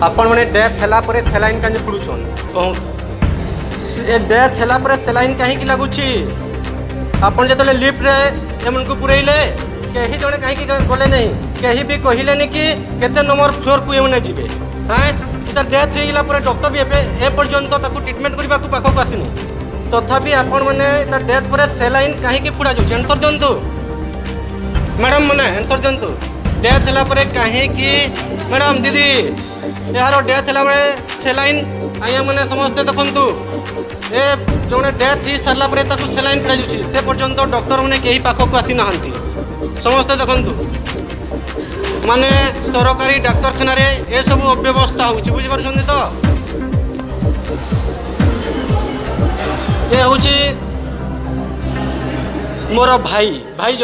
आपण मैंने डेथ है सेलाइन कहीं पुड़ुन कहूँ डेथ है सेलाइन कहीं लगुच आपन जो लिफ्ट रे एमन को पुरेले कहीं जड़े कहीं गले नहीं कहीं भी कहले कि केते नंबर फ्लोर को एमने जी हाँ डेथ हो गला डॉक्टर भी एपर्यंत ट्रिटमेंट करने को पाखक आसनी तथापि आपण मैंने डेथ पर सेलाइन कहीं पुड़ा जाऊँ आंसर दिंतु मैडम मैंने आंसर दिंतु डेथ है कहीं मैडम दीदी यार डेथ है सेलाइन आज्ञा मैंने समस्ते देखु ए जो डेथ हो सारापर सेलाइन पड़ा जाऊँगी से पर्यंत डॉक्टर मैंने कहीं पाखक आसी ना समस्ते देखु माने सरकारी डाक्तखाना ये सब अव्यवस्था होची बुझिपारुछन्ति तो ये होची मोर भाई भाई